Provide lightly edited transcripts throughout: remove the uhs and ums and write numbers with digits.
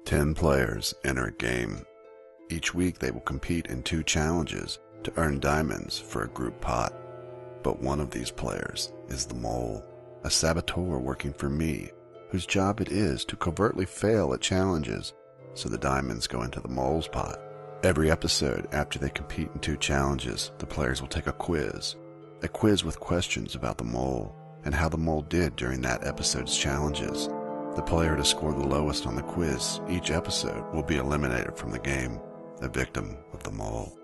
10 players enter a game. Each week they will compete in 2 challenges to earn diamonds for a group pot. But one of these players is the mole, a saboteur working for me, whose job it is to covertly fail at challenges so the diamonds go into the mole's pot. Every episode after they compete in 2 challenges, the players will take a quiz with questions about the mole and how the mole did during that episode's challenges. The player to score the lowest on the quiz each episode will be eliminated from the game, a victim of the mole.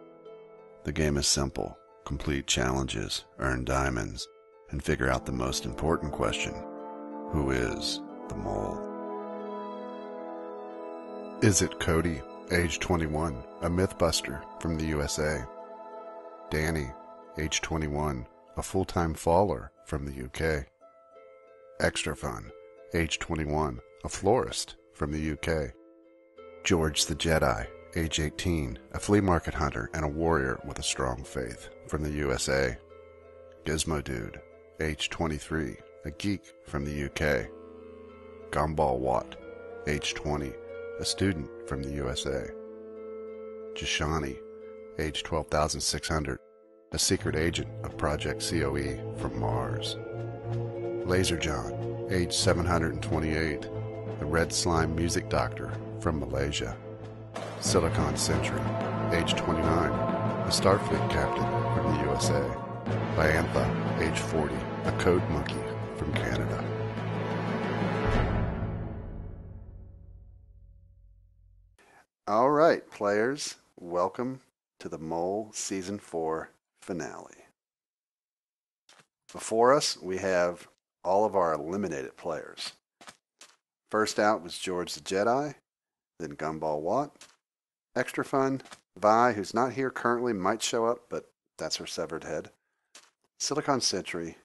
The game is simple. Complete challenges, earn diamonds, and figure out the most important question: who is the mole? Is it Cody, age 21, a mythbuster from the USA? Danny, age 21, a full-time faller from the UK? Extra Fun, age 21, a florist from the UK? George the Jedi, age 18, a flea market hunter and a warrior with a strong faith from the USA? Gizmo Dude, age 23, a geek from the UK? Gumball Watt, age 20, a student from the USA? Jashani, age 12,600, a secret agent of Project COE from Mars? Laser John, age 728, a red slime music doctor from Malaysia? Silicon Sentry, age 29, a Starfleet captain from the USA? Iantha, age 40, a code monkey from Canada? All right, players, welcome to the Mole Season 4 finale. Before us, we have all of our eliminated players. First out was George the Jedi, then Gumball Watt, Extra Fun, Vi, who's not here currently, might show up, but that's her severed head, Silicon Sentry,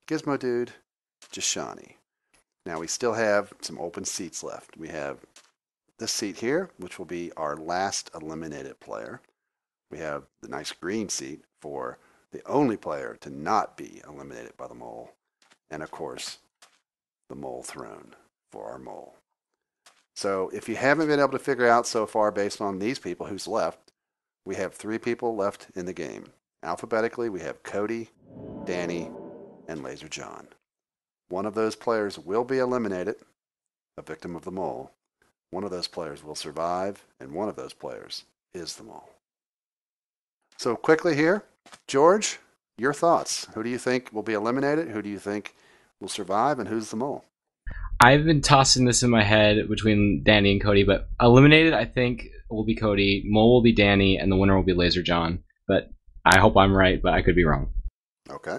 Gizmo Dude, Jashani. Now we still have some open seats left. We have this seat here, which will be our last eliminated player. We have the nice green seat for the only player to not be eliminated by the mole. And of course, the mole throne for our mole. So if you haven't been able to figure out so far based on these people who's left, we have 3 people left in the game. Alphabetically, we have Cody, Danny, and Laser John. One of those players will be eliminated, a victim of the mole. One of those players will survive, and one of those players is the mole. So quickly here, George, your thoughts. Who do you think will be eliminated? Who do you think will survive? And who's the mole? I've been tossing this in my head between Danny and Cody, but eliminated, I think, will be Cody, mole will be Danny, and the winner will be Laser John. But I hope I'm right, but I could be wrong. Okay.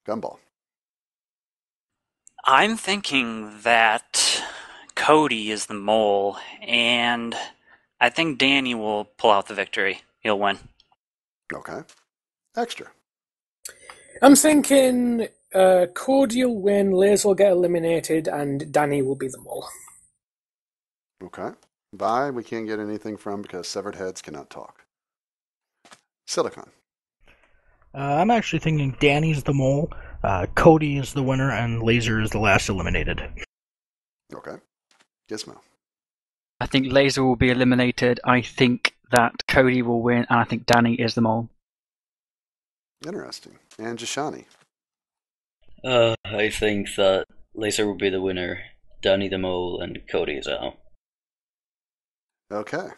Gumball. I'm thinking that Cody is the mole, and I think Danny will pull out the victory. He'll win. Okay. Extra. I'm thinking Cody will win, Laser will get eliminated, and Danny will be the mole. Okay. Vi, we can't get anything from because severed heads cannot talk. Silicon. I'm actually thinking Danny's the mole, Cody is the winner, and Laser is the last eliminated. Okay. Gizmo. I think Laser will be eliminated. I think that Cody will win, and I think Danny is the mole. Interesting. And Jashani. I think that Laser will be the winner, Danny the mole, and Cody is out. Okay.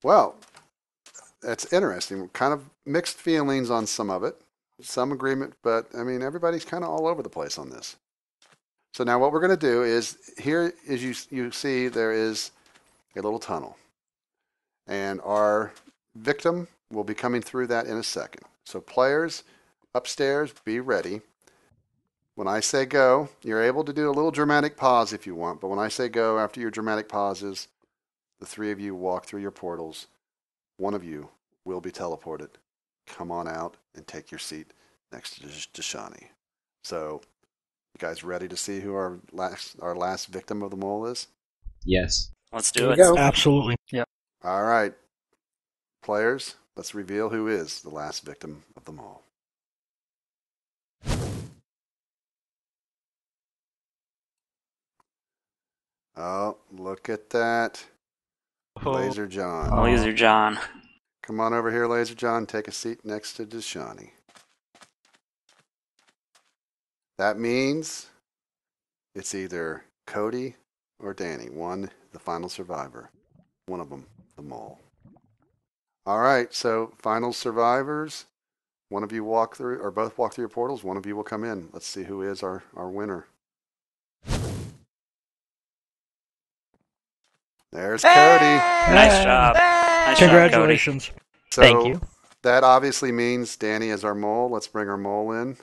Well, that's interesting. Kind of mixed feelings on some of it. Some agreement, but I mean, everybody's kind of all over the place on this. So now what we're going to do is, here, as you see, there is a little tunnel. And our victim will be coming through that in a second. So players upstairs, be ready. When I say go, you're able to do a little dramatic pause if you want, but when I say go, after your dramatic pauses, the 3 of you walk through your portals. One of you will be teleported. Come on out and take your seat next to Dashani. So, you guys ready to see who our last victim of the mole is? Yes. Let's do it. Go. Absolutely. Yep. All right. Players, let's reveal who is the last victim of the mole. Oh, look at that. Laser John. Laser John. Come on over here, Laser John. Take a seat next to Deshani. That means it's either Cody or Danny. One, the final survivor. One of them, the mole. All right, so final survivors. One of you walk through, or both walk through your portals. One of you will come in. Let's see who is our winner. There's Cody. Nice job. Nice Congratulations. job, So Thank you. that obviously means Danny is our mole. Let's bring our mole in.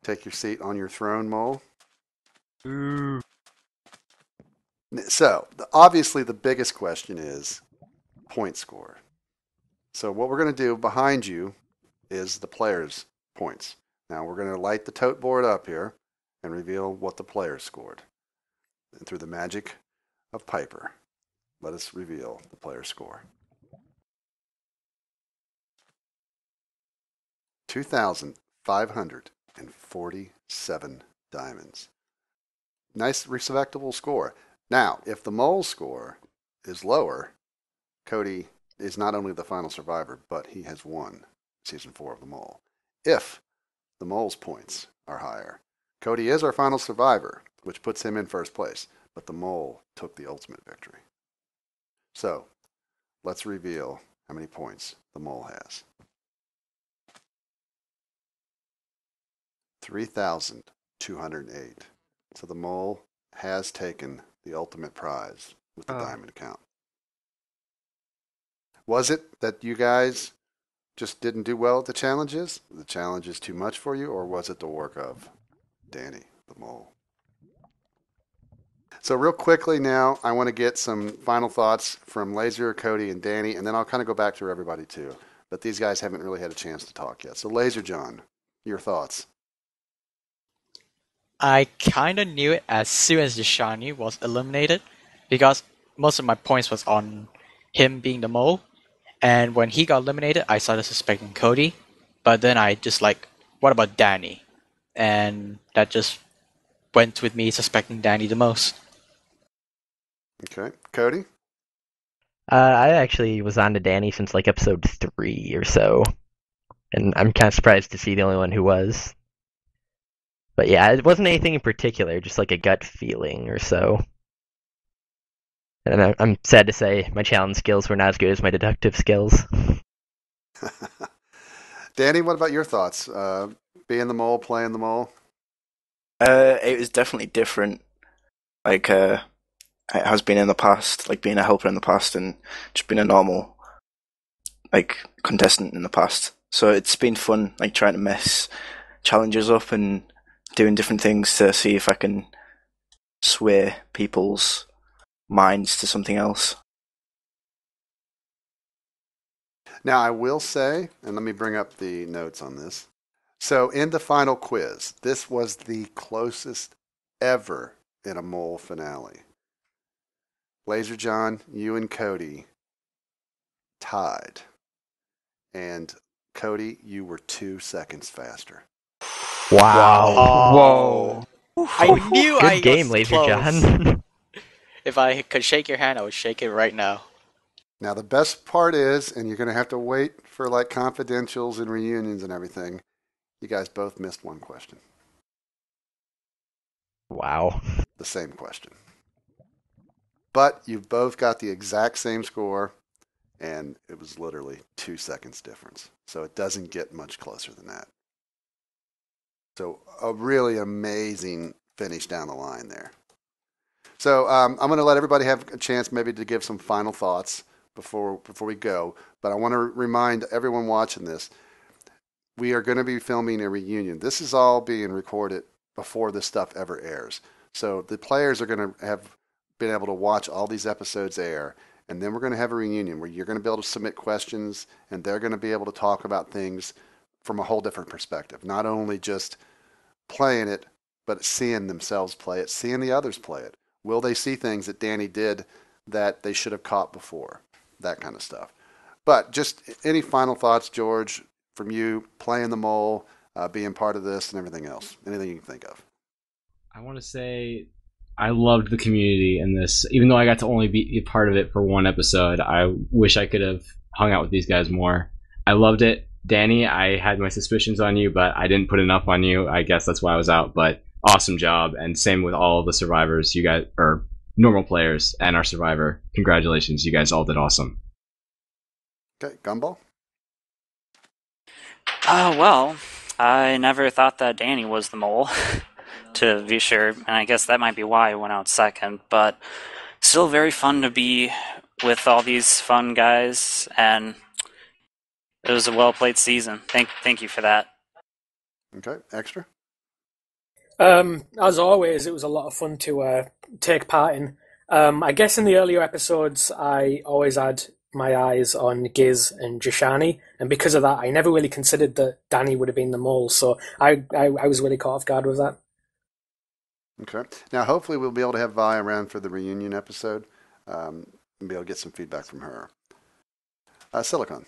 Take your seat on your throne, mole. Ooh. So, obviously the biggest question is point score. So what we're going to do behind you is the players' points. Now we're going to light the tote board up here and reveal what the players scored. And through the magic of Piper, let us reveal the player's score. 2,547 diamonds. Nice, respectable score. Now, if the mole score is lower, Cody is not only the final survivor, but he has won season 4 of the mole. If the mole's points are higher, Cody is our final survivor, which puts him in first place, but the mole took the ultimate victory. So, let's reveal how many points the mole has. 3,208. So the mole has taken the ultimate prize with the diamond count. Was it that you guys just didn't do well at the challenges? The challenge is too much for you, or was it the work of Danny, the mole? So real quickly now, I want to get some final thoughts from Laser, Cody, and Danny, and then I'll kind of go back to everybody too. But these guys haven't really had a chance to talk yet. So Laser John, your thoughts? I kind of knew it as soon as Deshani was eliminated because most of my points was on him being the mole. And when he got eliminated, I started suspecting Cody. But then I just what about Danny? And that just went with me suspecting Danny the most. Okay. Cody? I actually was on to Danny since episode 3 or so. And I'm kind of surprised to see the only one who was. But yeah, it wasn't anything in particular, just a gut feeling or so. And I'm sad to say my challenge skills were not as good as my deductive skills. Danny, what about your thoughts? Being the mole, playing the mole? It was definitely different. It has been in the past, being a helper in the past and just being a normal, contestant in the past. So it's been fun, trying to mess challenges up and doing different things to see if I can sway people's minds to something else. Now, I will say, and let me bring up the notes on this. So, in the final quiz, this was the closest ever in a mole finale. Laser John, you and Cody tied. And Cody, you were 2 seconds faster. Wow. Whoa. I knew Good I game, was Laser close. John. If I could shake your hand, I would shake it right now. Now, the best part is, and you're going to have to wait for confidentials and reunions and everything, you guys both missed one question. Wow. The same question. But you've both got the exact same score, and it was literally 2 seconds difference. So it doesn't get much closer than that. So a really amazing finish down the line there. So I'm going to let everybody have a chance maybe to give some final thoughts before we go. But I want to remind everyone watching this, we are going to be filming a reunion. This is all being recorded before this stuff ever airs. So the players are going to have been able to watch all these episodes air. And then we're going to have a reunion where you're going to be able to submit questions and they're going to be able to talk about things from a whole different perspective. Not only just playing it, but seeing themselves play it, seeing the others play it. Will they see things that Danny did that they should have caught before? That kind of stuff. But just any final thoughts, George, from you playing the mole, being part of this and everything else? Anything you can think of? I want to say I loved the community in this. Even though I got to only be a part of it for one episode, I wish I could have hung out with these guys more. I loved it. Danny, I had my suspicions on you, but I didn't put enough on you. I guess that's why I was out, but awesome job. And same with all the survivors, you guys, or normal players and our survivor. Congratulations, you guys all did awesome. Okay, Gumball? Well, I never thought that Danny was the mole, to be sure, and I guess that might be why I went out second, but still very fun to be with all these fun guys, and it was a well-played season. Thank you for that. Okay, Extra? As always, it was a lot of fun to take part in. I guess in the earlier episodes, I always had my eyes on Giz and Jashani, and because of that, I never really considered that Danny would have been the mole, so I was really caught off guard with that. Okay. Now, hopefully we'll be able to have Vi around for the reunion episode and be able to get some feedback from her. Silicon.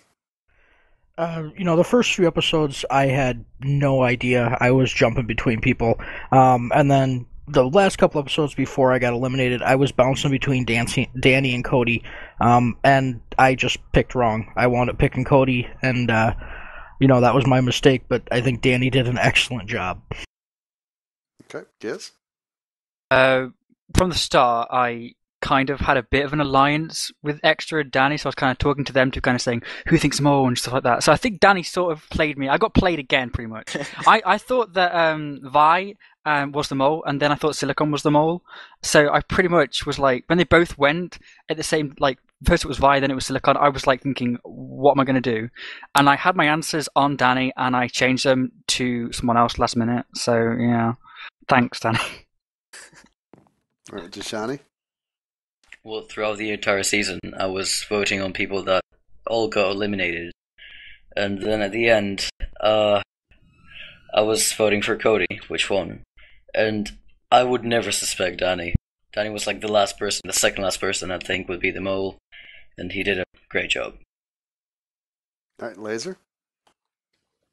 The first few episodes, I had no idea. I was jumping between people. And then the last couple episodes before I got eliminated, I was bouncing between Danny and Cody. And I just picked wrong. I wound up picking Cody, and, that was my mistake, but I think Danny did an excellent job. Okay. Giz? From the start, I kind of had a bit of an alliance with Extra and Danny, so I was kind of talking to them to kind of saying who thinks more and stuff like that. So I think Danny sort of played me. I got played again, pretty much. I thought that Vi was the mole, and then I thought Silicon was the mole. So I pretty much was like, when they both went at the same, like, first it was Vi, then it was Silicon, I was like thinking, what am I going to do? And I had my answers on Danny, and I changed them to someone else last minute. So, yeah. Thanks, Danny. All right, Jashani? Well, throughout the entire season, I was voting on people that all got eliminated. And then at the end, I was voting for Cody, which won. And I would never suspect Danny. Danny was like the second last person I think would be the mole. And he did a great job. All right, Laser?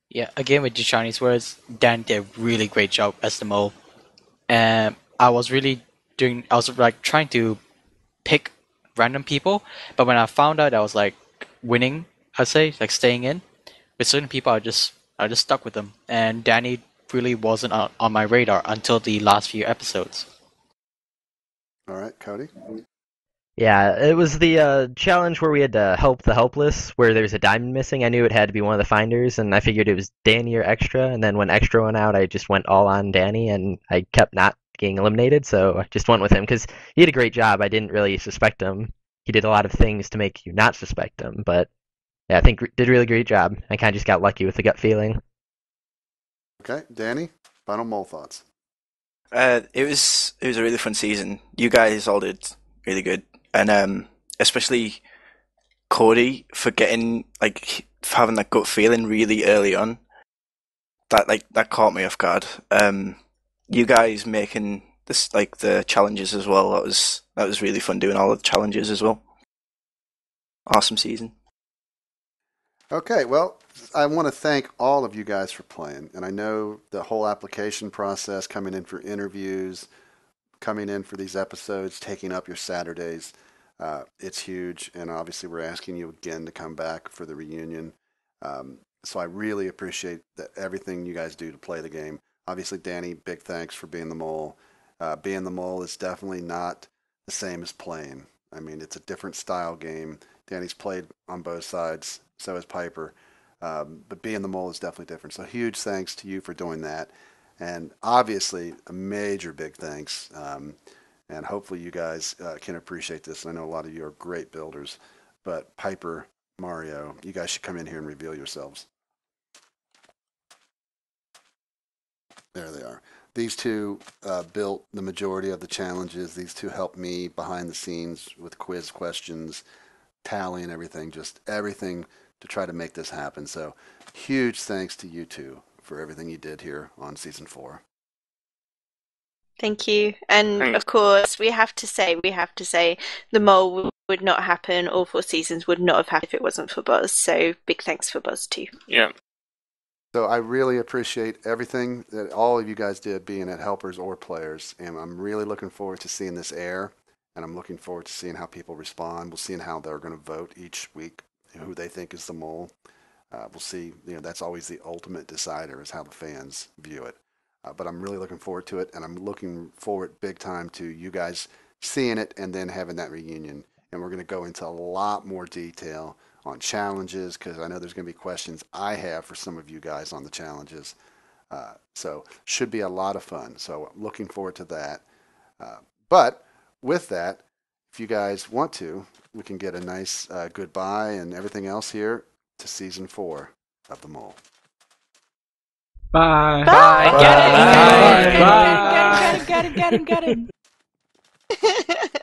Yeah, again with Chinese words, Dan did a really great job as the mole. I was like trying to pick random people, but when I found out I was like winning, I'd say, like staying in, with certain people I just stuck with them. And Danny really wasn't on my radar until the last few episodes. All right, Cody? Yeah, it was the challenge where we had to help the helpless, where there's a diamond missing. I knew it had to be one of the finders, and I figured it was Danny or Extra, and then when Extra went out, I just went all on Danny, and I kept not getting eliminated, so I just went with him, because he did a great job. I didn't really suspect him. He did a lot of things to make you not suspect him, but yeah, I think did a really great job. I kind of just got lucky with the gut feeling. Okay, Danny, final mole thoughts. It was a really fun season. You guys all did really good, and especially Cody for getting for having that gut feeling really early on. That caught me off guard. You guys making this the challenges as well. That was really fun doing all the challenges as well. Awesome season. Okay, well, I want to thank all of you guys for playing. And I know the whole application process, coming in for interviews, coming in for these episodes, taking up your Saturdays, it's huge. And obviously we're asking you again to come back for the reunion. So I really appreciate everything you guys do to play the game. Obviously, Danny, big thanks for being the mole. Being the mole is definitely not the same as playing. I mean, it's a different style game. Danny's played on both sides, so has Piper. But being the mole is definitely different. So huge thanks to you for doing that. And obviously, a major big thanks. And hopefully you guys can appreciate this. I know a lot of you are great builders. But Piper, Mario, you guys should come in here and reveal yourselves. There they are. These two built the majority of the challenges. These two helped me behind the scenes with quiz questions, tally and everything, just everything to try to make this happen. So huge thanks to you two for everything you did here on season 4. Thank you. And of course, we have to say the mole would not happen. All 4 seasons would not have happened if it wasn't for Buzz. So big thanks for Buzz too. Yeah. So I really appreciate everything that all of you guys did, being at helpers or players, and I'm really looking forward to seeing this air, and I'm looking forward to seeing how people respond. We'll see how they're going to vote each week, who they think is the mole. We'll see. That's always the ultimate decider is how the fans view it. But I'm really looking forward to it, and I'm looking forward big time to you guys seeing it and then having that reunion. And we're going to go into a lot more detail on challenges because I know there's going to be questions I have for some of you guys on the challenges. So should be a lot of fun. So looking forward to that. But with that, if you guys want to, we can get a nice goodbye and everything else here to season 4 of The Mole. Bye. Bye. Get him! Bye. Get him! Get him! Get him! Get him! Get him!